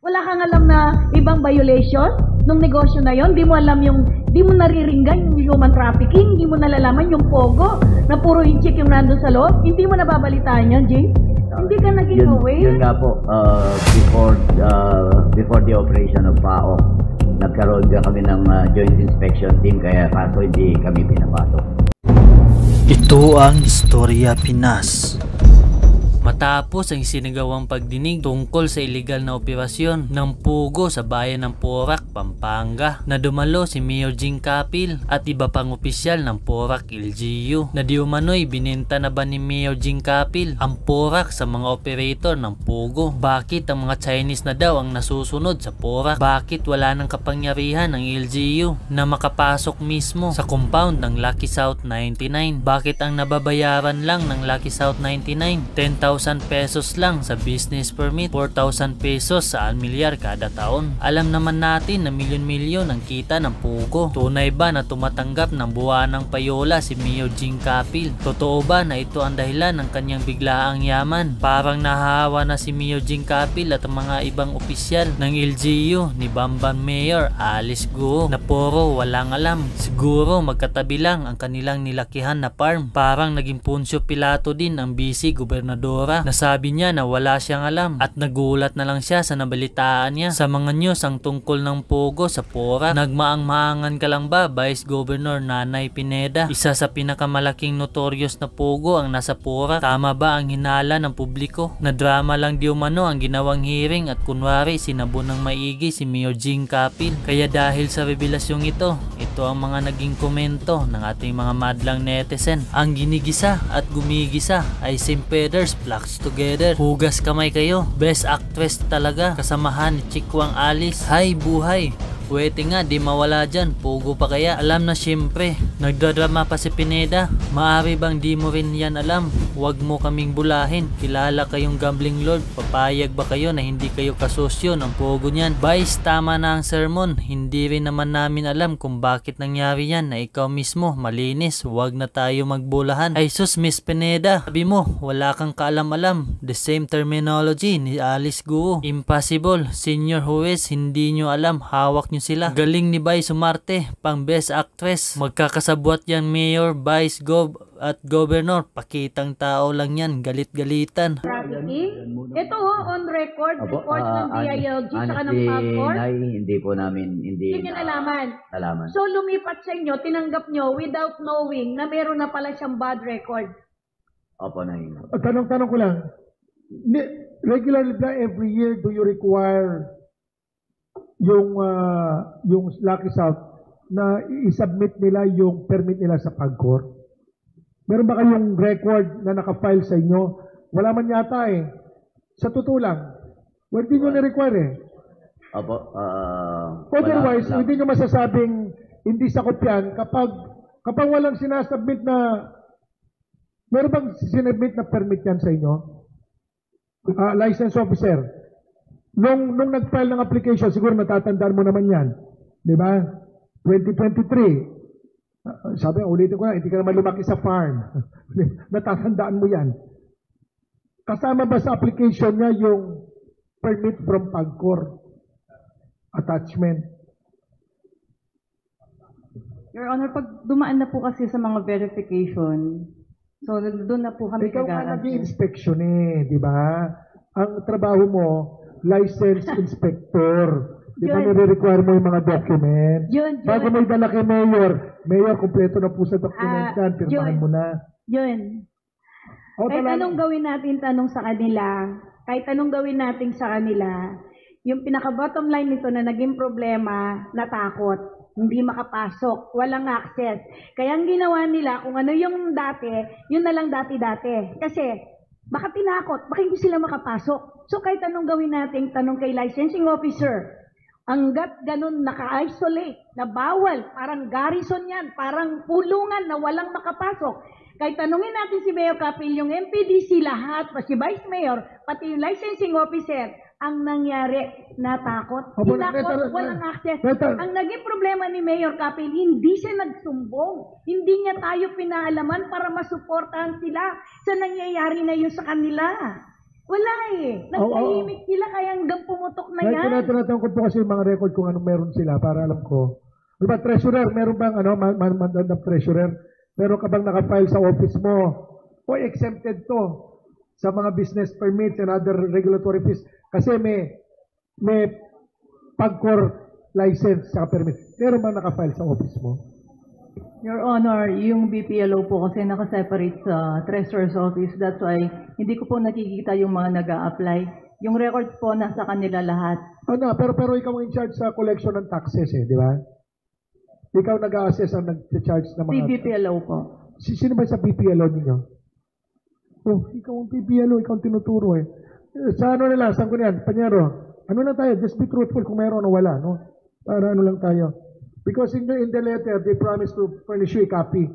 Wala kang alam na ibang violation nung negosyo na yon. Di mo alam di mo nariringgan yung human trafficking, di mo nalalaman yung pogo na puro in-check yung nandun sa loob. Hindi mo nababalitaan yun, Jing? Hindi ka naging aware? Yun nga po, before the operation of PAO, nagkaroon nga kami ng joint inspection team, kaya kaso hindi kami pinapasok. Ito ang Istorya Pinas. Matapos ang isinagawang pagdinig tungkol sa iligal na operasyon ng pugo sa bayan ng Porac, Pampanga, na dumalo si Mayor Jing Capil at iba pang opisyal ng Porac LGU, na di umano'y binenta na ba ni Mayor Jing Capil ang Porac sa mga operator ng pugo? Bakit ang mga Chinese na daw ang nasusunod sa Porac? Bakit wala nang kapangyarihan ng LGU na makapasok mismo sa compound ng Lucky South 99? Bakit ang nababayaran lang ng Lucky South 99 10,000 pesos lang sa business permit, 4,000 pesos sa almilyar kada taon? Alam naman natin na milyon-milyon ang kita ng pugo. Tunay ba na tumatanggap ng buwanang payola si Mayor Jing Capil? Totoo ba na ito ang dahilan ng kanyang biglaang yaman? Parang nahahawa na si Mayor Jing Capil at ang mga ibang opisyal ng LGU ni Bamban Mayor Alice Guo na puro walang alam. Siguro magkatabi lang ang kanilang nilakihan na farm. Parang naging Poncio Pilato din ang busy gobernador. Nasabi niya na wala siyang alam at nagulat na lang siya sa nabalitaan niya sa mga news ang tungkol ng pogo sa Porac. Nagmaang-maangan ka lang ba, Vice Governor Nanay Pineda? Isa sa pinakamalaking notorious na pogo ang nasa Porac. Tama ba ang hinala ng publiko na drama lang di umano ang ginawang hearing at kunwari sinabon ng maigi si Mayor Jing Capil? Kaya dahil sa revelasyong ito ang mga naging komento ng ating mga madlang netizen. Ang ginigisa at gumigisa ay St. Pedro's Flocks Together. Hugas kamay kayo. Best actress talaga. Kasamahan ni Chikwang Alice. Hay buhay. Pwede nga di mawala dyan. Pugo pa kaya? Alam na syempre. Nagdadrama pa si Pineda. Maari bang di mo rin yan alam? Huwag mo kaming bulahin. Kilala kayong gambling lord. Papayag ba kayo na hindi kayo kasosyo ng pogo niyan? Vice, tama na ang sermon. Hindi rin naman namin alam kung bakit nangyari yan na ikaw mismo malinis. Huwag na tayo magbulahan. Ay sus, Miss Pineda. Sabi mo, wala kang kaalam-alam. The same terminology ni Alice Guo. Impossible. Senior Huwes, hindi nyo alam. Hawak nyo sila. Galing ni Vice Umarte, pang best actress. Magkakasabwat yan Mayor, Vice, Gov at Governor. Pakitang tao lang yan, galit-galitan. Trafficking? Ito on record, report ng DILG saka ng PAGCOR. Hindi po namin, Hindi nyo nalaman. nalaman. So lumipat sa inyo, tinanggap nyo without knowing na meron na pala siyang bad record. Opo, Nay. Tanong ko lang, regularly ba every year do you require yung Lucky South na i-submit nila yung permit nila sa PAGCOR? Meron ba kayong record na naka-file sa inyo? Wala man yata eh. Sa totoo lang, hindi nyo na-require eh. Opo, Otherwise, hindi nyo masasabing hindi sakop yan kapag walang sinasubmit na, meron bang sinubmit na permit yan sa inyo? License officer. Nung nag-file ng application, siguro natatandaan mo naman yan. Di ba? 2023. Sabi, ulitin ko na, hindi ka naman lumaki sa farm. Natatandaan mo yan. Kasama ba sa application niya yung permit from PAGCOR? Attachment? Your Honor, pag dumaan na po kasi sa mga verification, so doon na po kami Ikaw ka kag-a-assess. nag-i-inspection eh, di ba? Ang trabaho mo, licensed inspector. Di ba Yun. nire-require mo yung mga document? Yun. Bago mo idala kay Mayor, kumpleto na po sa document yan, pirmahan Yun. mo na. Yun. O, Kahit talaga- anong gawin natin sa kanila, yung pinaka-bottom line nito na naging problema, natakot. Hindi makapasok, walang access. Kaya ang ginawa nila, kung ano yung dati, yun na lang dati-dati. Kasi, baka tinakot, baka hindi sila makapasok. So kahit anong gawin natin, tanong kay licensing officer, hanggat ganun naka-isolate, na bawal, parang garrison yan, parang pulungan na walang makapasok. Kahit tanungin natin si Mayor Capil, yung MPDC lahat, pa si Vice Mayor, pati yung licensing officer, ang nangyari, natakot. Tinakot, walang access. Ang naging problema ni Mayor Capil, hindi siya nagsumbong. Hindi niya tayo pinaalaman para masuportahan sila sa nangyayari na yun sa kanila. Wala eh. Nagtahimik sila kaya hanggang pumutok na yan. Tinatanong ko po kasi yung mga record kung anong meron sila para alam ko. Diba, treasurer, meron bang mandang treasurer? Meron ka bang nakafile sa office mo? O exempted to sa mga business permits and other regulatory fees? Kasi may PAGCOR license sa permit. Meron bang nakafile sa office mo? Your Honor, yung BPLO po kasi nakaseparate sa Treasurer's Office. That's why hindi ko po nakikita yung mga nag-a-apply. Yung records po nasa kanila lahat. Pero ikaw ang in charge sa collection ng taxes di ba? Ikaw nag-a-assess ang nag-charge ng mga... Si BPLO po. Sino ba sa BPLO ninyo? Oh, ikaw ang BPLO, ikaw ang tinuturo Sa ano nila, saan ko yan? Panyero, ano na tayo? Just be truthful kung mayroon o wala, no? Para ano lang tayo. Because in the letter, they promised to furnish you a copy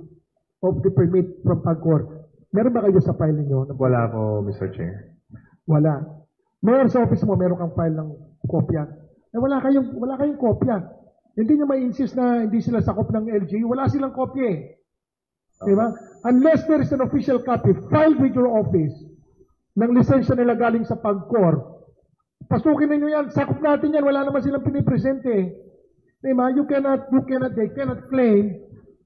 of the permit from PAGCOR. Meron ba kayo sa file ninyo? Wala po, Mr. Chair. Wala. Meron sa office mo, meron kang file ng kopya. Wala kayong kopya. Hindi nyo ma-insist na hindi sila sakop ng LGU. Wala silang kopya Diba? Unless there is an official copy filed with your office ng lisensya nila galing sa PAGCOR, pasukin ninyo yan. Sakop natin yan. Wala naman silang pinipresente Diba? They cannot claim,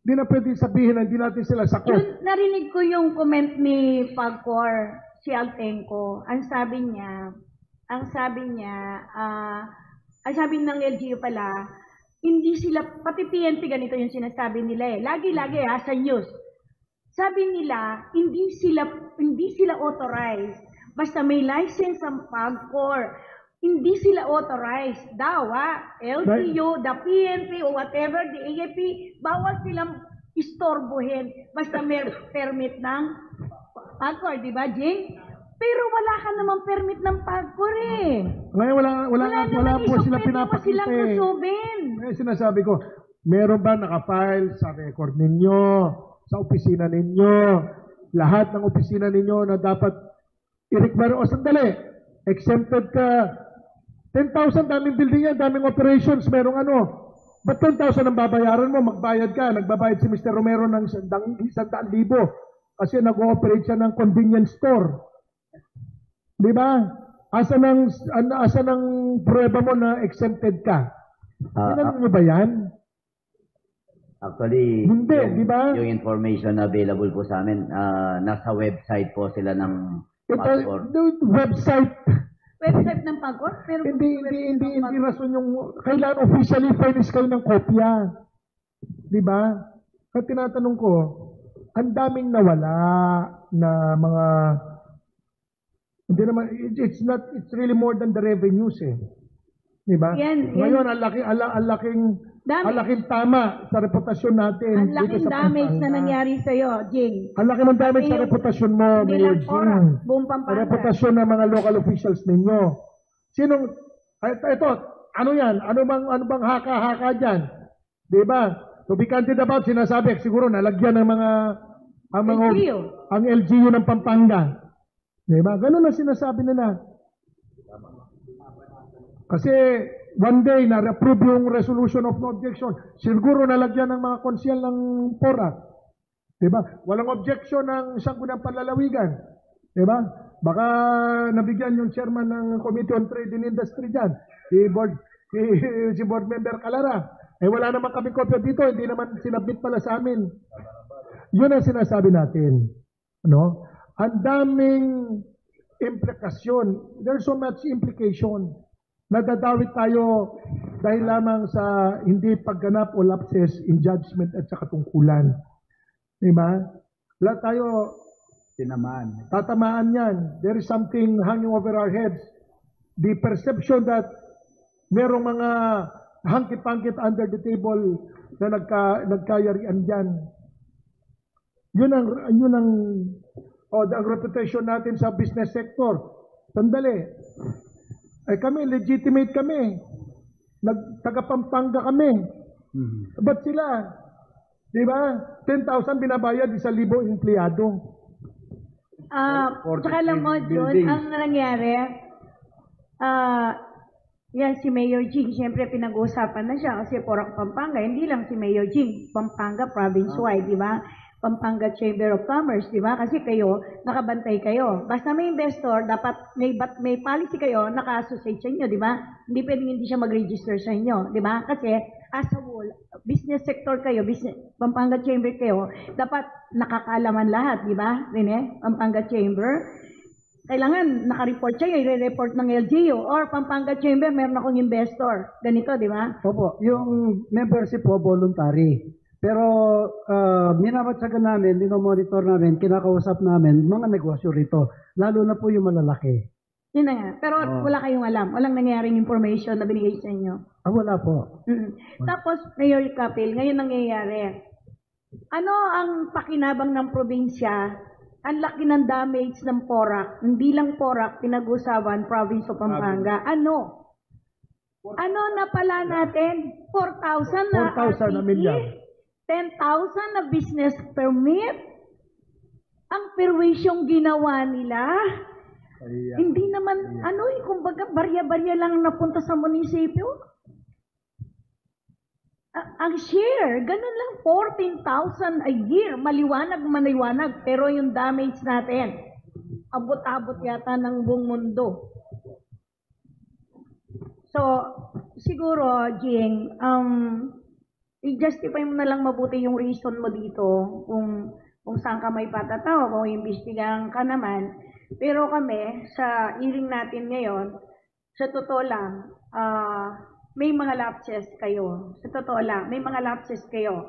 hindi na pwede sabihin na hindi natin sila sakop. Narinig ko yung comment ni PAGCOR, si Altenco. Ang sabi ng LGU pala, hindi sila, pati PNP ganito yung sinasabi nila Lagi-lagi sa news. Sabi nila, hindi sila authorized. Basta may license ang PAGCOR. Hindi sila authorized. LTO, the PNP, o whatever, the AAP, bawal silang istorbohin. Basta may permit ng PAGCOR, di ba, Jing? Pero wala ka naman permit ng PAGCOR Ngayon wala po sila pinapakita silang kusubin. Ngayon sinasabi ko, meron ba nakafile sa record ninyo, sa opisina ninyo, lahat ng opisina ninyo na dapat i-require, o sandali, exempted ka, 10,000, daming building yan, daming operations, merong ba't 10,000 ang babayaran mo? Magbayad ka. Nagbabayad si Mr. Romero ng 100,000 kasi nag-ooperate siya ng convenience store. Di ba? Asa ng prueba mo na exempted ka? Tinanong nyo ba yan? Actually, Hindi, di ba? Yung information na available po sa amin, nasa website po sila ng PAGCOR. Website ng PAGCOR? Pero Hindi rason yung, kailangan officially furnish kayo ng kopya. Di ba? Kaya tinatanong ko, ang daming nawala na mga, hindi naman, it's really more than the revenues Di ba? Ngayon, ang laking tama sa reputasyon natin. Ang laking damage na nangyari sa'yo, Jing. Ang laki ng damage sa reputasyon mo, Mayor Jing. Buong Pampanga. Reputasyon ng mga local officials ninyo. Ito, ano yan? Ano bang haka-haka dyan? Diba? To be candid about, sinasabi, siguro nalagyan ng ang LGU ng Pampanga. Diba? Ganun ang sinasabi nila. Kasi one day, na-approve yung resolution of no objection. Siguro nalagyan ng mga konsyel ng PORA. Diba? Walang objection ng Sangguniang Panlalawigan. Diba? Baka nabigyan yung chairman ng Committee on Trade and Industry dyan. Si board member Calara. Wala naman kami kopya dito. Hindi naman sinabit pala sa amin. Yun ang sinasabi natin. No? Ang daming implikasyon. There's so much implication. Nadadawit tayo dahil lamang sa hindi pagganap o lapses in judgment at sa katungkulan. Diba? Lahat tayo tatamaan yan. There is something hanging over our heads. The perception that merong mga hangkit-hangkit under the table na nagkayarian dyan. Yun ang reputation natin sa business sector. Sandali. Kami, legitimate kami. Taga-Pampanga kami. Ba't sila? Diba? 10,000 binabayad, 1,000 empleyado. Tsaka alam mo, John, ang nangyari, yan si Mayor Jing, siyempre pinag-uusapan na siya kasi Porac, Pampanga, hindi lang si Mayor Jing, Pampanga province-wide, di ba? Pampanga Chamber of Commerce, di ba? Kasi kayo, nakabantay kayo. Basta may investor, dapat may policy kayo, naka-associate sa inyo, di ba? Hindi pwedeng hindi siya mag-register sa inyo, di ba? Kasi as a whole, business sector kayo, Pampanga Chamber kayo, dapat nakakaalaman lahat, di ba? Rene, Pampanga Chamber. Kailangan naka-report siya, i-report ng LGU or Pampanga Chamber, meron akong investor. Ganito, di ba? Opo, yung membership po voluntary. Pero minamatsagan namin, dinomonitor namin, kinakausap namin mga negosyo rito. Lalo na po yung malalaki. Yun na nga. Pero wala kayong alam. Walang nangyayaring information na binigay sa inyo. Wala po. Tapos, Mayor Kapil, ngayon nangyayari. Ano ang pakinabang ng probinsya? Ang laki ng damage ng PORAC. Hindi lang PORAC, pinag-usapan, province of Pampanga. Ano? Ano na pala natin? 4,000 na 4,000 na milyar. 10,000 na business permit? Ang perwisyong ginawa nila? Hindi naman, kumbaga, barya-barya lang napunta sa munisipyo. Ang share, ganun lang, 14,000 a year. Maliwanag, pero yung damage natin, abot-abot yata ng buong mundo. So, siguro, Jing, i-justify mo na lang mabuti yung reason mo dito kung saan ka may patataw, kung imbestigahan ka naman. Pero kami, sa hearing natin ngayon, sa totoo lang, may mga lapses kayo. Sa totoo lang, may mga lapses kayo.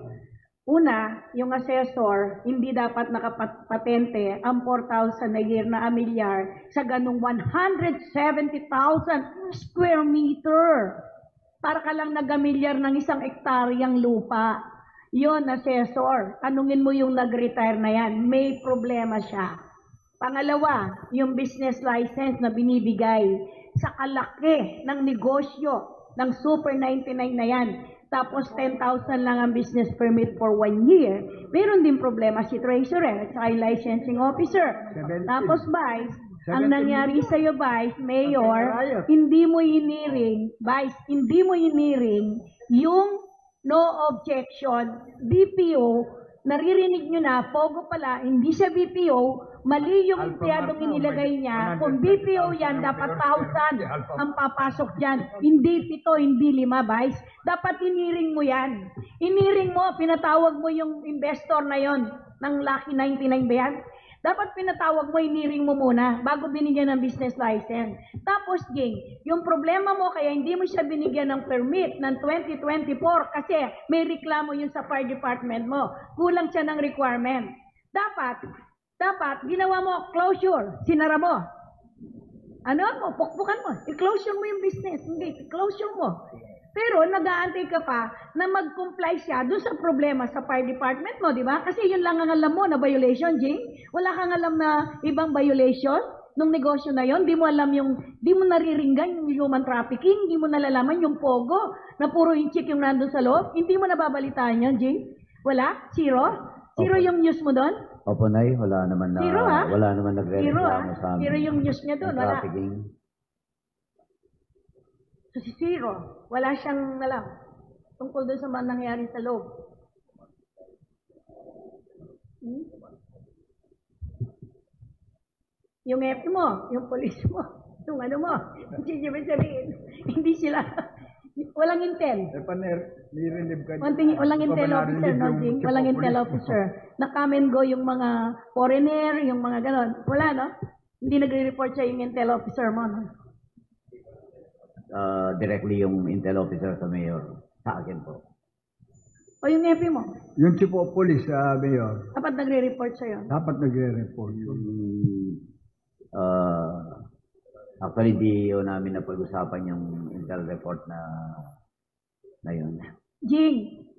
Una, yung assessor, hindi dapat nakapatente ang 4,000 a year na amilyar sa ganung 170,000 square meter. Para ka lang nag-amilyar ng 1 hektaryang lupa. Yon, assessor. Tanungin mo yung nag-retire na yan. May problema siya. Pangalawa, yung business license na binibigay sa kalaki ng negosyo ng Super 99 na yan. Tapos 10,000 lang ang business permit for 1 year. Meron din problema si treasurer at saka yung licensing officer. Tapos Vice, ang nangyari sa iyo, Vice, Mayor, hindi mo iniring yung no objection, BPO, naririnig nyo na, Pogo pala, hindi siya BPO, mali yung empleyadong inilagay niya. Kung BPO yan, dapat 1,000 ang papasok dyan. Hindi 7, hindi 5, Vice. Dapat iniring mo yan. Iniring mo, pinatawag mo yung investor na yon ng Lucky 99 ba yan? Dapat pinatawag mo, iniring mo muna bago binigyan ng business license. Tapos, Jing, yung problema mo kaya hindi mo siya binigyan ng permit ng 2024 kasi may reklamo yun sa fire department mo. Kulang siya ng requirement. Dapat, ginawa mo closure, sinara mo. Pukpukan mo. I-closure mo yung business. Hindi, i-closure mo. Pero nag-aantay ka pa na mag-comply siya doon sa problema sa fire department mo, di ba? Kasi yun lang ang alam mo na violation, Jing. Wala kang alam na ibang violation nung negosyo na yon. Di mo alam di mo nariringgan yung human trafficking, di mo nalalaman yung pogo na puro yung chick yung nandun sa loob. Hindi mo nababalitaan yun, Jing. Wala? Zero yung news mo doon? Opo, Nay, wala naman Zero, ha? wala naman nagre-reklamo sa amin. Zero yung news niya doon, wala. Trafficking. So si Zero, wala siyang alam tungkol doon sa mga nangyari sa loob. Yung FP mo, yung police mo, yung mo, hindi sabihin, hindi sila, walang intel. Walang intel officer, no, Jing? Walang intel officer. Na-come and go yung mga foreigner, yung mga ganon. Wala, no? Hindi nagre-report siya yung intel officer mo, no? Directly yung intel officer sa mayor. Sa akin po. O yung FP mo? Yung chief of police, Mayor, Dapat nagre-report sa'yo. dapat nagre-report. Actually, di namin napag-usapan yung intel report na yun. Jing,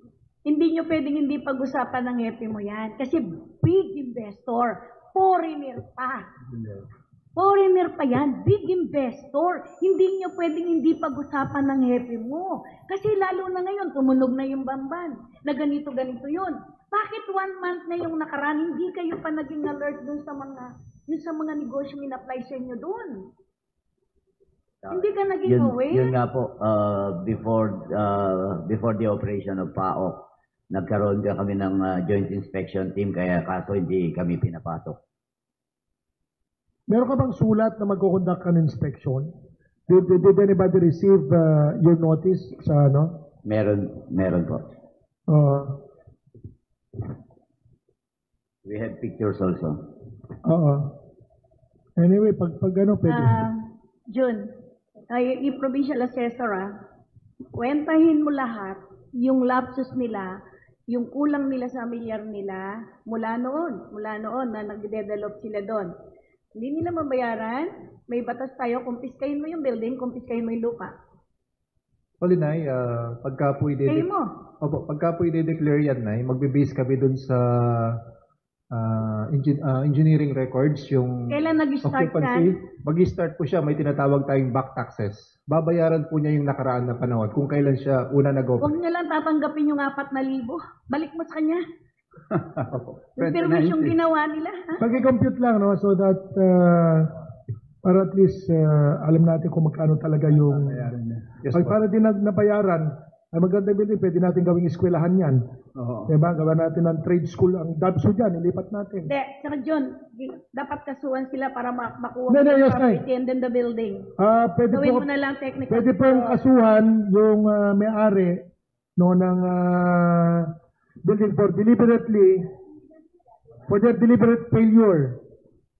hindi nyo pwedeng hindi pag-usapan ng FP mo yan. Kasi big investor, foreigner pa. Foreigner pa yan, big investor. Hindi nyo pwedeng hindi pag-usapan ng hepe mo. Kasi lalo na ngayon, tumunog na yung bamban. Na ganito-ganito yun. Bakit 1 month na yung nakaraan, hindi kayo pa naging alert dun sa mga negosyo in-apply sa inyo dun? Hindi ka naging aware? Yun nga po, before the operation of PAOK, nagkaroon ka kami ng joint inspection team kaya kaso hindi kami pinapasok. Meron ka bang sulat na magkukonduct ka ng inspection? Did anybody receive your notice sa ano? Meron po. We have pictures also. Oo. Anyway, pag ano, pwede. Jun, yung provincial assessor, kwentahin mo lahat, yung lapsus nila, yung kulang nila sa amilyar nila, mula noon na nagde-develop sila doon. Hindi nila mabayaran, may batas tayo, kumpiskahin mo yung building, kumpiskahin mo yung lupa. Nay, pagka po Kayo mo. pagka po i-declare yan, Nay, magbe-base kami dun sa engineering records, yung Kailan nag-start occupancy. Mag-start po siya, may tinatawag tayong back taxes. Babayaran po niya yung nakaraan na panahon kung kailan siya una nag-open. Huwag niya lang tatanggapin yung 4,000. Balik mo sa kanya. Yung permisyong ginawa nila. Pag-compute lang, no? So that, para at least alam natin kung magkano talaga yung... Yes, Pag po. para din nabayaran, ay maganda building, pwede natin gawing eskwelahan yan. Diba? Gawa natin ng trade school, ang DABSU dyan, ilipat natin. Hindi, Sir John, dapat kasuhan sila para makuha Hindi, mo yung yes, property and then the building. Pwede Gawin po, mo na lang technical. pwede pong kasuhan yung may-ari no, ng building for their deliberate failure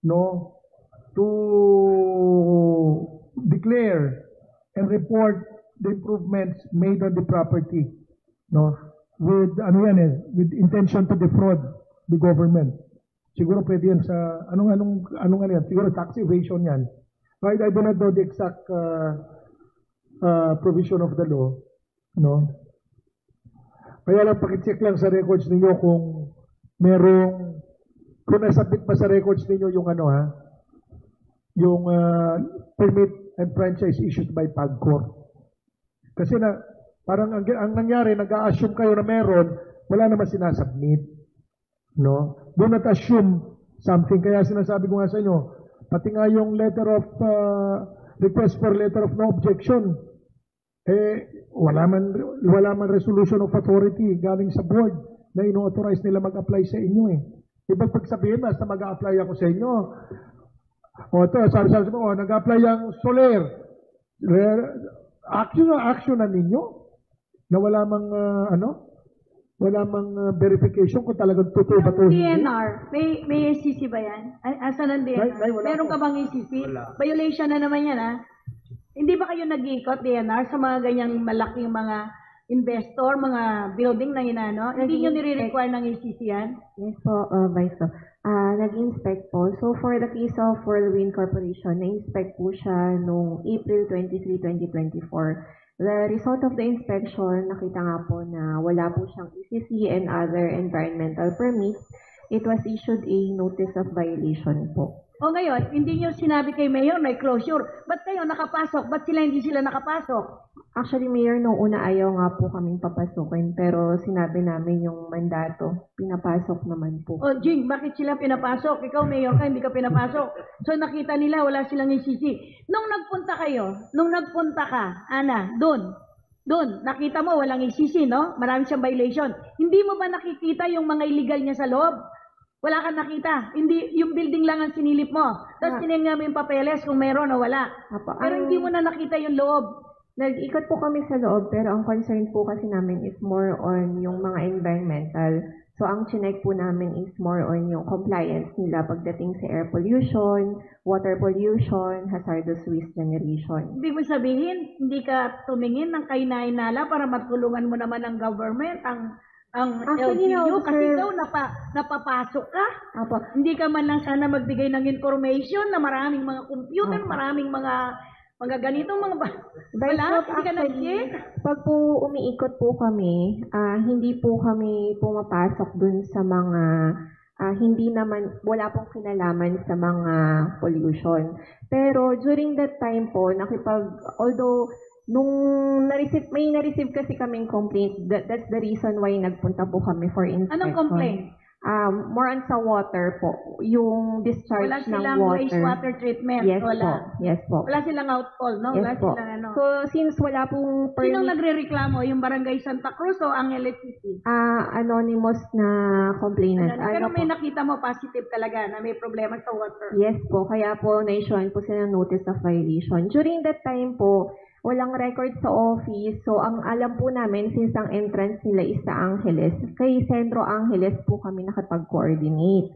no, to declare and report the improvements made on the property, no, with with intention to defraud the government. Siguro pwede yan sa anong yan, siguro tax evasion yan. I do not know the exact provision of the law, no. Kaya lang pakicheck lang sa records ninyo kung kung nasabit pa sa records ninyo yung yung permit and franchise issued by PAGCOR. Kasi parang ang nangyari, nag-a-assume kayo na meron, wala naman sinasubmit. No? Do not assume something. Kaya sinasabi ko nga sa inyo, pati nga yung request for letter of no objection, wala man resolution of authority galing sa board na ino-authorize nila mag-apply sa inyo Ibang pagsabihin, basta mag-a-apply ako sa inyo. Sabi mo, nag-apply ang Soler. Action na ninyo na wala mang verification kung talagang totoo ba ito. DNR, may ECC ba yan? Asan ang DNR? Meron ka bang ECC? Violation na naman yan, Hindi ba kayo nag-iikot, DNR, sa mga ganyang malaking mga investor, mga building na Hindi nyo nire-require ng ECC yan? Yes po, Vice po. Nag-inspect po. So for the case of Whirlwind Corporation, na-inspect po siya noong April 23, 2024. The result of the inspection, nakita nga po na wala po siyang ECC and other environmental permits. It was issued a notice of violation po. O ngayon, hindi nyo sinabi kay Mayor may closure. Ba't kayo nakapasok? Ba't hindi sila nakapasok? Actually, Mayor, noong una ayaw nga po kaming papasukin, pero sinabi namin yung mandato, pinapasok naman po. O Jing, bakit sila pinapasok? Ikaw, Mayor ka, hindi ka pinapasok. So nakita nila, wala silang ECC. Nung nagpunta ka, Ana, doon, nakita mo walang ECC, no? Marami siyang violation. Hindi mo ba nakikita yung mga illegal niya sa loob? Wala kang nakita. Hindi, yung building lang ang sinilip mo. Tapos tinignan mo yung papeles kung meron o wala. Pero hindi mo na nakita yung loob. Nag-ikot po kami sa loob, pero ang concern po kasi namin is more on yung mga environmental. So, ang chinek po namin is more on yung compliance nila pagdating sa air pollution, water pollution, hazardous waste generation. Ibig mo sabihin, hindi ka tumingin ng kainainala para matulungan mo naman ang government, ang Actually, LGU, no, kasi sir. daw napapasok ka. Apo. Hindi ka man lang sana magbigay ng information na maraming mga computer, maraming mga ganitong mga wala, hindi ka nag-check. Pag po umiikot po kami, hindi po kami pumapasok dun sa mga wala pong kinalaman sa mga pollution. Pero during that time po, although nung may na-receive kasi kaming complaint, that's the reason why nagpunta po kami for inspection. Anong complaint? more on sa water po, yung discharge Wala ng silang water. wastewater treatment. Yes po, Wala. yes po. Wala silang outfall, no? Wala Yes po. silang ano. So, since wala pong Sinong permit, nagre-reklamo? Yung Barangay Santa Cruz o Angeles City? anonymous na complainant. Pero Ano may po? nakita mo positive talaga na may problema sa water. Yes po, kaya po na-issuean po sila ng notice of violation. During that time po, walang record sa office. So, ang alam po namin, since ang entrance nila is sa Angeles, kay Centro Angeles po kami nakapag-coordinate.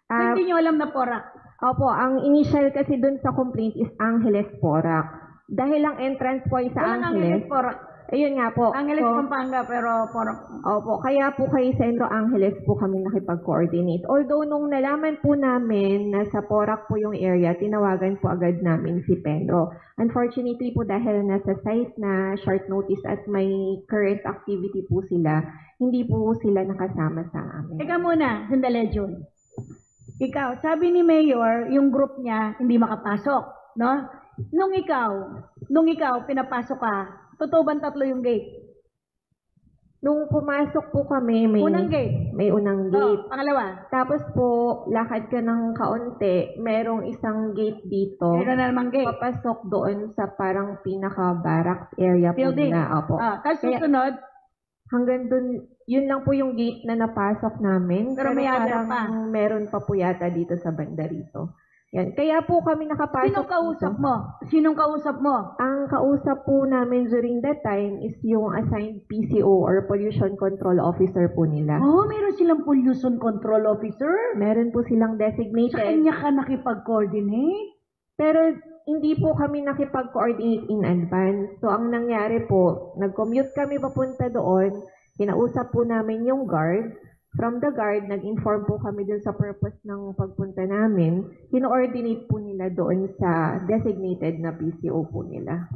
So, hindi nyo alam na Porac. Opo, ang initial kasi dun sa complaint is Angeles Porac. Dahil ang entrance po ay sa Walang Angeles. Angeles Porac. Ayun nga po. Angeles, So, Pampanga, pero Porac. opo, kaya po kay Centro Angeles po kami nakipag-coordinate. Although nung nalaman po namin na sa Porac po yung area, tinawagan po agad namin si Pedro. Unfortunately po dahil nasa site na short notice at may current activity po sila, hindi po sila nakasama sa amin. Teka muna, sandali, June. Ikaw, sabi ni Mayor, yung group niya hindi makapasok, no? Nung ikaw, pinapasok ka, totoo bang 3 yung gate? Nung pumasok po kami, may Unang gate. may unang gate. Oh, pangalawa, Tapos po, lakad ka ng kaunti, merong isang gate dito. meron na namang gate. Papasok doon sa parang pinaka-barracks area po Building. nila. Opo. Tapos Kaya- susunod, Hanggang doon, yun lang po yung gate na napasok namin. Pero may other parang pa. meron pa po yata dito sa banda rito. Yan. Kaya po kami nakapasok. sinong kausap dito. mo? Sinong kausap mo? Ang kausap po namin during that time is yung assigned PCO or Pollution Control Officer po nila. Oh, meron silang pollution control officer? Meron po silang Sa designated. kanya ka nakipag-coordinate? Pero hindi po kami nakipag-coordinate in advance. So, ang nangyari po, nag-commute kami papunta doon, kinausap po namin yung guard. From the guard, nag-inform po kami dun sa purpose ng pagpunta namin. Kino-ordinate po nila doon sa designated na PCO po nila.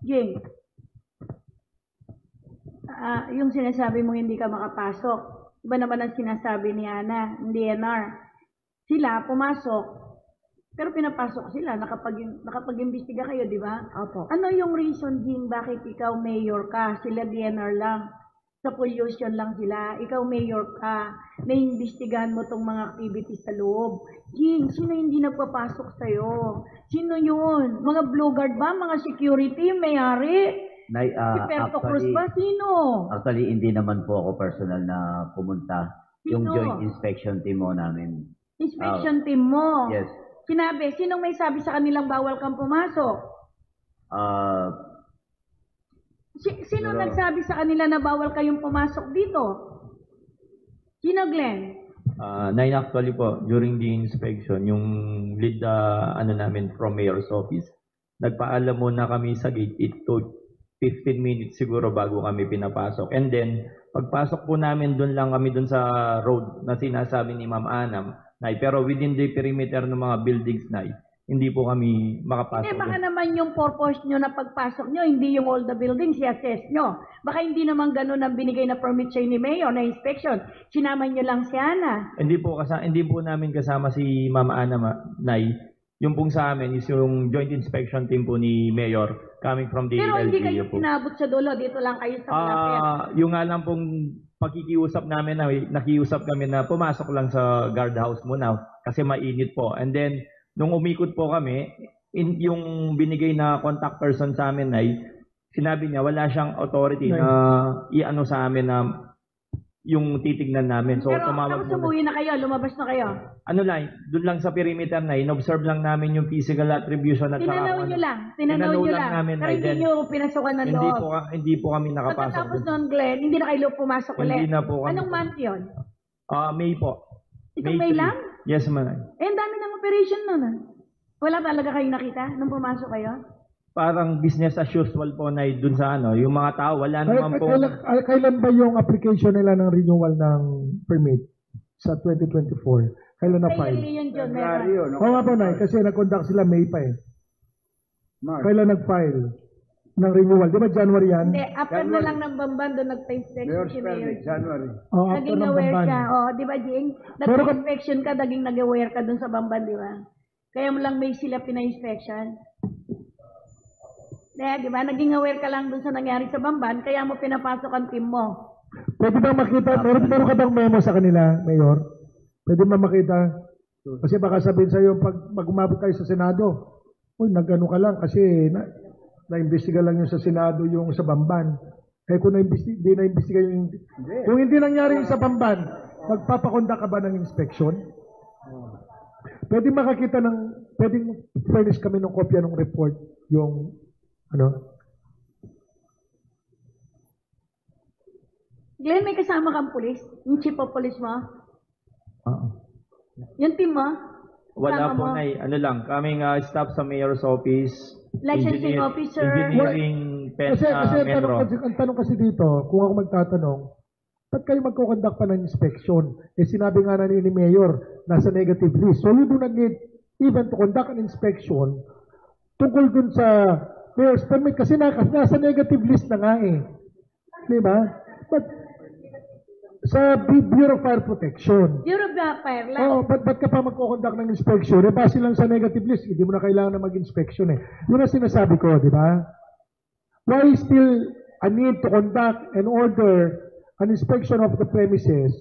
Jing, yung sinasabi mong hindi ka makapasok, iba naman ang sinasabi ni Ana, ng DNR. Sila, pumasok, pero pinapasok sila, nakapag-imbestiga kayo, di ba? Opo. Ano yung reason, Jing, bakit ikaw mayor ka? Sila DNR lang. Sa pollution lang sila. Ikaw mayor ka. Naiimbestigahan mo tong mga activities sa loob. Jing, sino hindi nagpapasok sa'yo? Sino yun? Mga blue guard ba? Mga security? May-ari? Nay, Si Perto Cruz ba? Sino? actually, hindi naman po ako personal na pumunta. Yung Sino? joint inspection team mo namin. Inspection team mo. Yes. Sinabi, sinong may sabi sa kanilang bawal kang pumasok? Sino Siguro- nagsabi sa kanila na bawal kayong pumasok dito? Sino, Glenn? Nine actually po, during the inspection, yung lead namin from Mayor's Office, nagpaalam muna kami sa gate. It took 15 minutes siguro bago kami pinapasok. And then, pagpasok po namin, doon lang kami doon sa road na sinasabi ni Ma'am Anam, Nay, pero within the perimeter ng mga buildings, Nay, hindi po kami makapasok. Hindi, baka naman yung purpose nyo na pagpasok nyo, hindi yung all the buildings, i-assess nyo. Baka hindi naman ganun ang binigay na permit sa'yo ni Mayor na inspection. Sinama nyo lang si Ana. Hindi po namin kasama si Ma'am Anam, Nay. Yung pong sa amin is yung joint inspection team po ni Mayor coming from the Pero hindi kayo LGU po. sinabot sa dulo, dito lang kayo sa Malapit. Yung nga lang pong pagkikiusap namin na nakiusap kami na pumasok lang sa guardhouse muna kasi mainit po. And then, nung umikot po kami, yung binigay na contact person sa amin ay sinabi niya wala siyang authority na i-ano sa amin na yung titignan namin. So, Pero tumawag tapos umuwi na kayo, lumabas na kayo. ano lang, doon lang sa perimeter na in-observe lang namin yung physical attribution at Tinanaw nyo lang. Tinanaw Tinanaw nyo lang lang. namin, Pero hindi then, nyo pinasukan ng loob. hindi po kami nakapasok. Pagkatapos dun. noon, Glenn, hindi na kayo pumasok ulit. Hindi na po kami. Anong month yun? May po. Itong May 3. lang? Yes, ma'am. Eh, ang dami ng operation nun. Wala talaga kayong nakita nung pumasok kayo? Parang business as usual po na dun sa yung mga tao, wala naman po. Kailan ba yung application nila ng renewal ng permit sa 2024? Kailan na file? Yearly yun, John. Meron. Oo nga po, Nay, kasi nag-conduct sila May pa eh. Kailan nag-file ng renewal? Di ba January yan? Hindi, after na lang ng Bamban, doon nagpa-inspection si Mayor. Oh, after Naging ng aware Bamban. siya. Oh, di ba, Jing? Nagpa-inspection ka, naging nag-aware ka doon sa Bamban, di ba? Kaya mo lang may sila pina-inspection. Di ba? Naging aware ka lang doon sa nangyari sa Bamban, kaya mo pinapasok ang team mo. Pwede bang makita, meron ka bang memo sa kanila, Mayor? Pwede ba makita? Kasi baka sabihin sa'yo, pag umabot kayo sa Senado, uy, nagano ka lang kasi na-imbestiga lang yung sa Senado yung sa Bamban. Eh kung di na-imbestiga yung... Kung hindi nangyari yung sa Bamban, magpapakonda ka ba ng inspection? Pwede makakita pwedeng furnish kami ng kopya ng report, yung, Glenn, may kasama kang pulis? Yung chief of police mo? Yung team mo? Wala Kasama po, mo? Nay. Ano lang, kaming staff sa mayor's office, Licensing officer? engineering, Kasi menro. ang tanong kasi dito, kung ako magtatanong, ba't kayo magkukondak pa ng inspection? Eh sinabi nga na ni Mayor, nasa negative list. So you do not need even to conduct an inspection tungkol dun sa Mayor's permit kasi nasa negative list na nga eh. Di ba? But sa Bureau of Fire Protection. Bureau of Fire lang. Oh, ba't ka pa magkukondak ng inspection? Eh, base lang sa negative list, hindi mo na kailangan na mag-inspection eh. Yun ang sinasabi ko, di ba? Why still a need to conduct and order an inspection of the premises?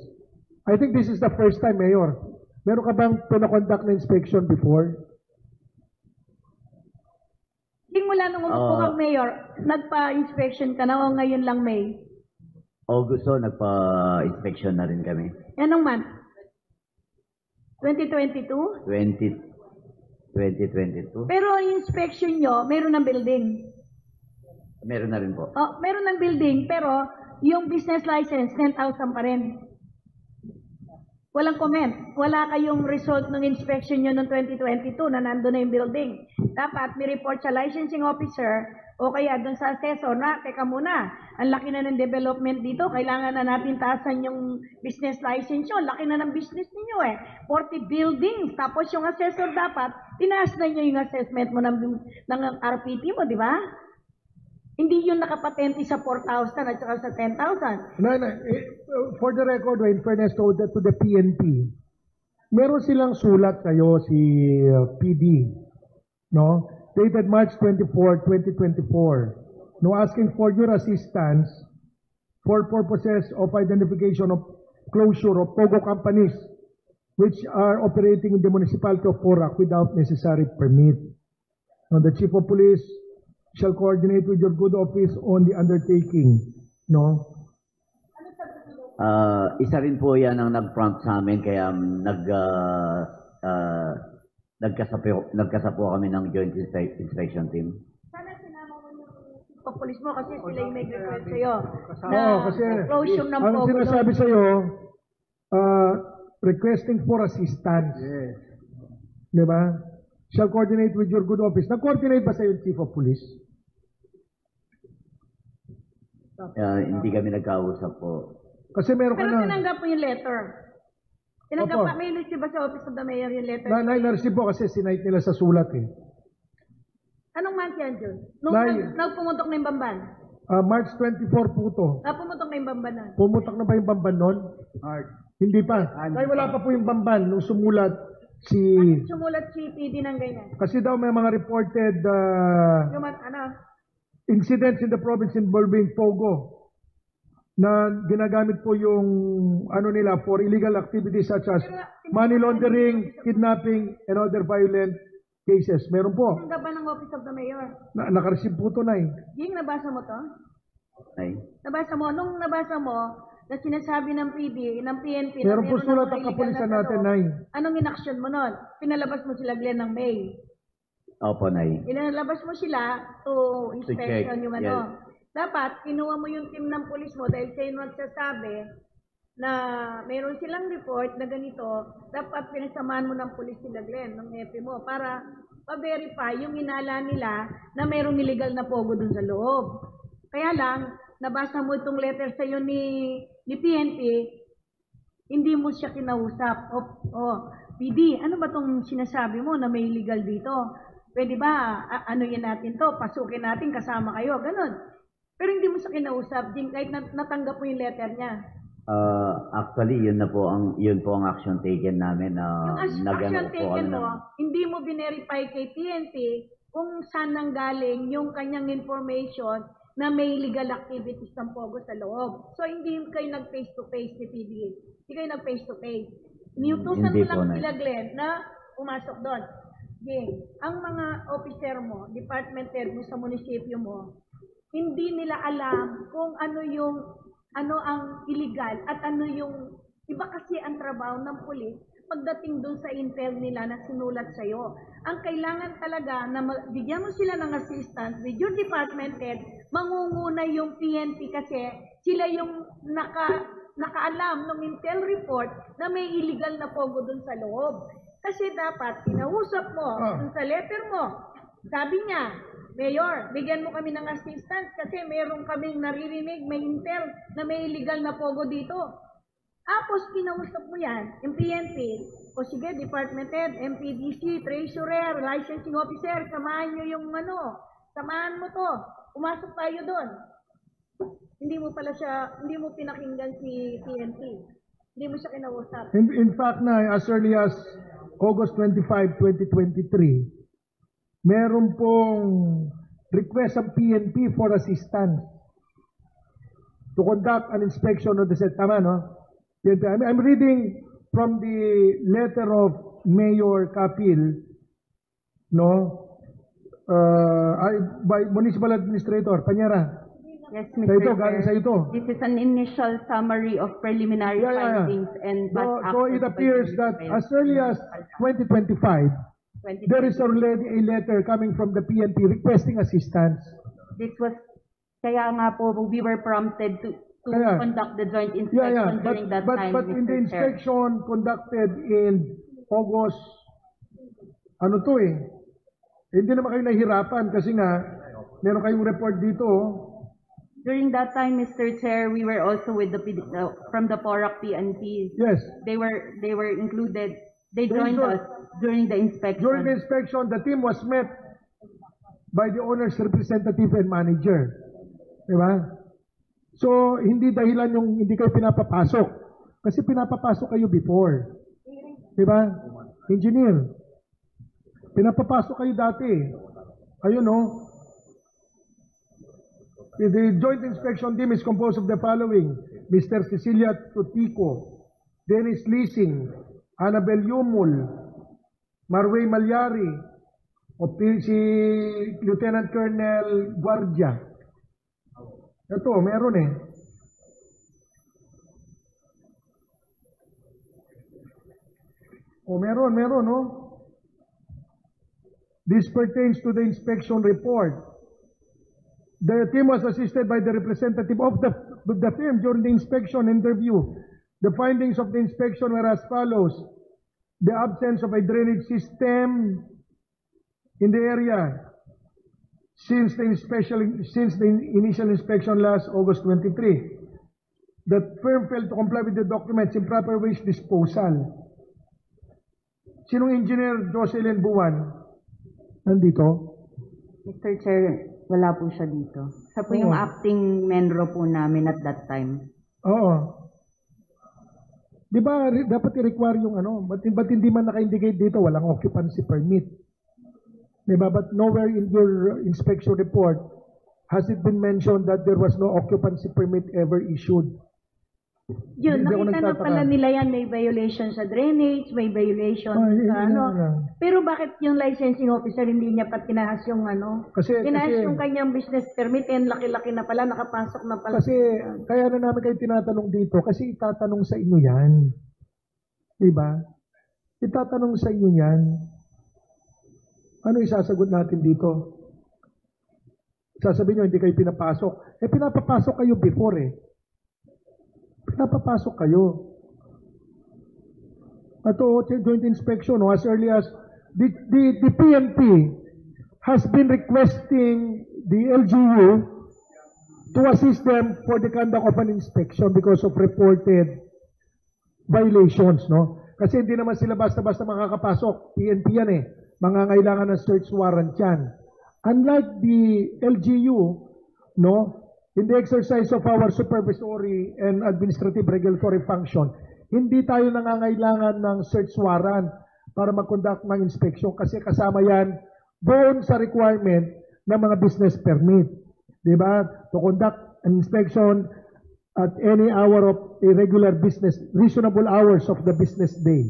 I think this is the first time, Mayor. Meron ka bang pinakonduct na inspection before? Hindi mula nung umupo kang mayor, nagpa-inspection ka na o ngayon lang May? August, nagpa-inspection na rin kami. Anong month? 2022? 2022. Pero yung inspection nyo, meron ng building. Meron na rin po. Oh, meron ng building, pero yung business license, 10,000 pa rin. Walang comment. Wala kayong result ng inspection nyo noong 2022 na nandun na yung building. Dapat may report sa licensing officer o kaya dun sa assessor na, teka muna, ang laki na ng development dito, kailangan na natin taasan yung business license nyo. Laki na ng business ninyo eh. 40 buildings. Tapos yung assessor dapat, tinaas na nyo yung assessment mo ng RPT mo, di ba? Hindi yun nakapatente sa 4,000 at saka sa 10,000. No. For the record, in fairness to the PNP, meron silang sulat kayo si PD, no? Dated March 24, 2024, no, asking for your assistance for purposes of identification of closure of POGO companies which are operating in the municipality of Porac without necessary permit. Now, the Chief of Police shall coordinate with your good office on the undertaking, no? Isa rin po yan ang nag-prompt sa amin, kaya nagkasapo kami ng Joint Inspection Team. Sana sinama mo yung chief of police mo kasi sila yung may request sa'yo. Kasi Closure ng ang POGO. sinasabi sa'yo, requesting for assistance. Yes. Di ba? Shall coordinate with your good office. Nag-coordinate ba sa'yo yung Chief of Police? Hindi kami nagkausap po. Kasi meron ka Pero na... tinanggap mo yung letter. Tinanggap Opo. pa, may receive ba sa Office of the Mayor yung letter? Na-receive po kasi sinite nila sa sulat eh. Anong month yan, Jun? Nung pumutok na yung Bamban? March 24 po to. Pumutok na yung Bamban na. Pumutok na ba yung Bamban nun? Hindi pa. Dahil wala pa po yung Bamban nung sumulat si... Sumulat si PD ng ganyan. Kasi daw may mga reported Yung, incidents in the province involving POGO na ginagamit po yung nila for illegal activities such as money laundering, kidnapping, and other violent cases. Meron po. Tinanggap ba ng Office of the Mayor? Nakareceive po to na eh. Ging, nabasa mo to? Ay. Nabasa mo? Nung nabasa mo, na sinasabi ng PD, ng PNP, Meron po na sulat mga ang illegal kapulisan na natin, ano, Nay. Anong inaksyon mo nun? Pinalabas mo sila Glenn ng May. Opo, Nay. Inalabas mo sila to inspection check, yung ano. Dapat, kinuha mo yung team ng pulis mo dahil sa'yo nagsasabi na mayroon silang report na ganito, dapat pinagsamahan mo ng pulis sila Glenn, ng EP mo, para pa-verify yung inala nila na mayroong illegal na pogo dun sa loob. Kaya lang, nabasa mo itong letter sa'yo ni PNP, hindi mo siya kinausap. PD, ano ba itong sinasabi mo na may illegal dito? Pwede ba, ano yan natin to, pasukin natin, kasama kayo, ganun. Pero hindi mo siya kinausap, din kahit natanggap mo yung letter niya. Actually, yun po ang action taken namin na Yung action taken mo, hindi mo binerify kay PNP kung saan nanggaling yung kanyang information na may illegal activities ng POGO sa loob. So, hindi kayo nag-face-to-face ni PBA. Hindi kayo nag-face-to-face. Niutusan Hindi mo lang po, Nay. sila, Glenn, na pumasok doon. Game, ang mga officer mo, department head mo sa munisipyo mo, hindi nila alam kung ano ang illegal at ano yung, iba kasi ang trabaho ng pulis pagdating doon sa intel nila na sinulat sa'yo. Ang kailangan talaga na bigyan mo sila ng assistance with your department head, mangunguna yung PNP kasi sila yung nakaalam ng intel report na may illegal na pogo doon sa loob. Kasi dapat kinausap mo dun sa letter mo. Sabi niya, Mayor, bigyan mo kami ng assistance kasi meron kaming naririnig, may intel na may illegal na pogo dito. Tapos kinausap mo yan, yung PNP, o sige, Department Head, MPDC, Treasurer, Licensing Officer, samahan nyo yung samahan mo to. Pumasok tayo doon. Hindi mo pinakinggan si PNP. Hindi mo siya kinausap. In fact na, as early as August 25, 2023, meron pong request ng PNP for assistance to conduct an inspection of the set. Tama, no? I'm reading from the letter of Mayor Kapil, no? By Municipal Administrator, Panyara. Yes, Sa Mr. ito, Chair. galing sa ito. This is an initial summary of preliminary findings and past So it actions appears by that the as early as 2025, there is already a letter coming from the PNP requesting assistance. This was, kaya nga po, we were prompted to Kaya- conduct the joint inspection during that time, But in the Mr. Chair. inspection conducted in August, hindi naman kayo nahihirapan kasi nga, meron kayong report dito, During that time, Mr. Chair, we were also with from the PORAC PNP. yes. They were included. They They joined joined- us during the inspection. During the inspection, the team was met by the owner's representative and manager. Di ba? So, hindi dahilan yung hindi kayo pinapapasok. Kasi pinapapasok kayo before. Di ba? Engineer. Pinapapasok kayo dati. Ayun, no? The joint inspection team is composed of the following: Mr. Cecilia Tutico, Dennis Leasing, Annabel Yumul, Marway Malyari, o si Lieutenant Colonel Guardia. Ito, meron eh. Meron, no? This pertains to the inspection report. The team was assisted by the representative of the firm during the inspection interview. The findings of the inspection were as follows: the absence of a drainage system in the area since the initial inspection last August 23. The firm failed to comply with the documents improper waste disposal. Sinong engineer Jocelyn Buwan? Nandito? Mr. Chair, wala po siya dito. Siya po yung Oo. acting menro po namin at that time. Oo. Di ba dapat i-require yung ba't hindi man naka-indicate dito, walang occupancy permit? Di ba? But nowhere in your inspection report has it been mentioned that there was no occupancy permit ever issued. Yun, Hindi ako nakita na nagtataka. pala nila yan, may violation sa drainage, may violation Ay, sa yun lang. Pero bakit yung licensing officer hindi niya pa tinahas yung tinahas yung kanyang business permit and laki-laki na pala, nakapasok na pala. Kasi kaya na namin kayo tinatanong dito kasi itatanong sa inyo yan. Diba? Itatanong sa inyo yan. Ano isasagot natin dito? Sasabihin nyo, hindi kayo pinapasok. Pinapapasok kayo before eh. Pinapapasok kayo. Ito, joint inspection, as early as the PNP has been requesting the LGU to assist them for the conduct of an inspection because of reported violations, no? Kasi hindi naman sila basta-basta makakapasok. PNP yan eh. Mangangailangan ng search warrant yan. Unlike the LGU, no? In the exercise of our supervisory and administrative regulatory function, hindi tayo nangangailangan ng search warrant para mag-conduct ng inspection kasi kasama yan doon sa requirement ng mga business permit. Diba? To conduct an inspection, at any hour of irregular business, reasonable hours of the business day,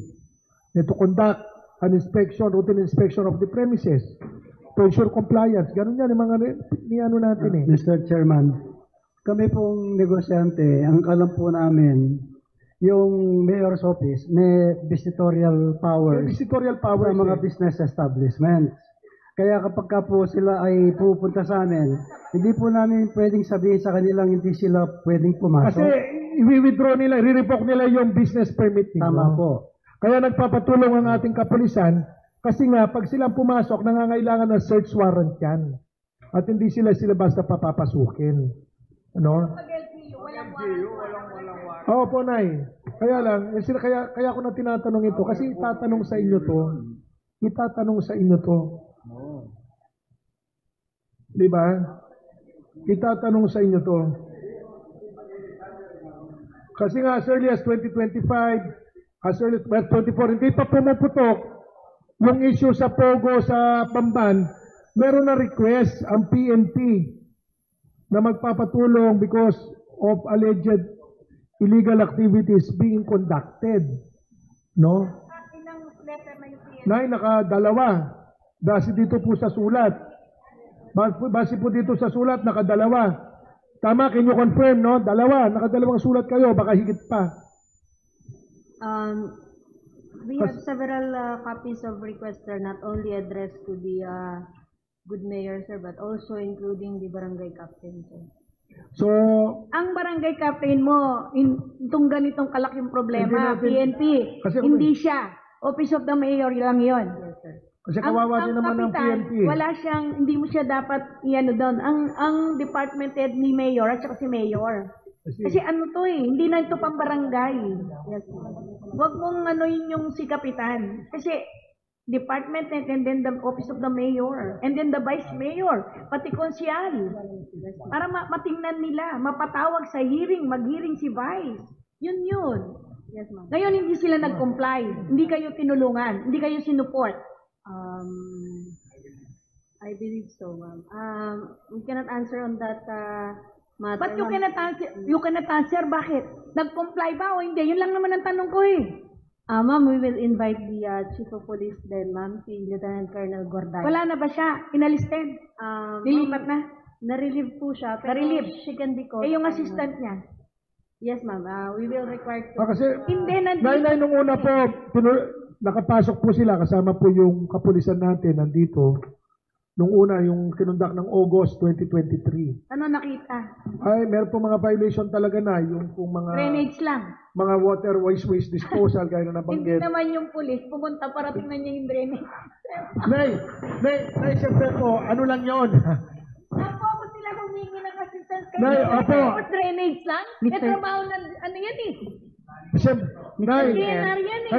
to conduct an inspection, routine inspection of the premises to ensure compliance. Ganun yan, yung mga ni-ano natin eh. Mr. Chairman, kami pong negosyante, ang alam po namin, yung mayor's office may visitorial powers Visitorial sa powers mga eh. business establishments. Kaya kapag ka po sila ay pupunta sa amin, hindi po namin pwedeng sabihin sa kanilang hindi sila pwedeng pumasok. Kasi i-withdraw nila, i-revoke nila yung business permit nila. Tama po. Kaya nagpapatulong ang ating kapulisan kasi nga pag silang pumasok, nangangailangan ng search warrant yan. At hindi sila basta papapasukin. Ano? Oo po, Nay. Kaya lang, kaya ko na tinatanong ito kasi itatanong sa inyo to. Di ba? Itatanong sa inyo to. Kasi nga as early as 2025, as early as 2024, hindi pa pumuputok yung issue sa Pogo sa Pamban. Meron na request ang PNP na magpapatulong because of alleged illegal activities being conducted. No? Nay, nakadalawa. Base dito po sa sulat. Base po dito sa sulat, nakadalawa. Tama, can you confirm, no? Dalawa, nakadalawang sulat kayo, baka higit pa. We have several copies of requests, sir, not only addressed to the good mayor, sir, but also including the barangay captain, sir. So, Ang barangay captain mo, itong ganitong kalaking problema, Hindi natin- PNP, Kasi hindi siya. Office of the Mayor lang yon. Yes, sir. kasi kawawa din naman ng kapitan, PNP. wala siyang, hindi mo siya dapat iano doon. Ang department head ni Mayor at saka si Mayor. Kasi ano to eh, hindi na ito pang barangay. Yes, sir. Huwag mong ano yung si kapitan. Kasi department head and then the office of the mayor and then the vice mayor, pati konsyal. Para matingnan nila, mapatawag sa hearing, mag-hearing si vice. Yun. Yes, ma'am. Ngayon hindi sila nag-comply. Hindi kayo tinulungan, hindi kayo sinuport. I believe so, ma'am. We cannot answer on that matter. But you ma'am. cannot answer, bakit? Nag-comply ba o hindi? Yun lang naman ang tanong ko eh. Ma'am, we will invite the Chief of Police then, ma'am, si Lieutenant Colonel Gorday. Wala na ba siya? Inalis din? Nilipat na? Na-relieve po siya, pero Na-relieve? she can be called. Eh yung assistant niya? Yes, ma'am. We will require to... Kasi, Hindi, nandito. Nay, nung una po, nakapasok po sila, kasama po yung kapulisan natin nandito. Nung una, yung kinundak ng August 2023. Ano nakita? Ay, meron po mga violation talaga na, yung pong mga Drainage lang. mga water waste disposal, gaya na Hindi nabanggit. naman yung pulis, pumunta para tingnan niya yung drainage. Nay, siyempre po, ano lang yon? Napo ako sila humingi ng assistance kayo. Nay, opo. Tapos drainage lang? May trabaho na, ano yan eh? Siyempre, Nay, DNR yan eh.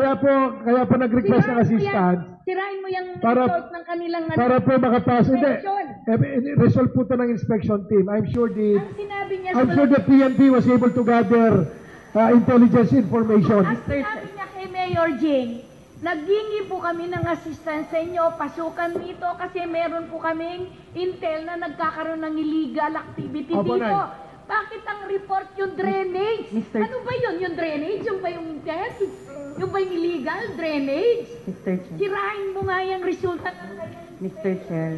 kaya po nag-request ng assistant Sirain mo yung Para- result ng kanilang para po makapasok. Hindi, inspection. resolve po ito ng inspection team. I'm sure Ang sinabi niya I'm sure the PNP was able to gather intelligence information. Ang sinabi niya kay Mayor Jing, naggingi po kami ng assistance sa inyo, pasukan dito kasi meron po kaming intel na nagkakaroon ng illegal activity Opo, dito. Nay. Bakit ang report yung drainage? Ano ba yun? Yung drainage? Yung ba yung test? Yung ba yung illegal drainage? Mr. Chair. Sirain mo nga yung resulta ng Mr. Chair.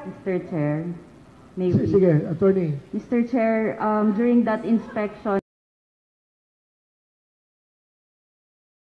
Mr. Chair. May we? Sige, attorney. Mr. Chair, during that inspection,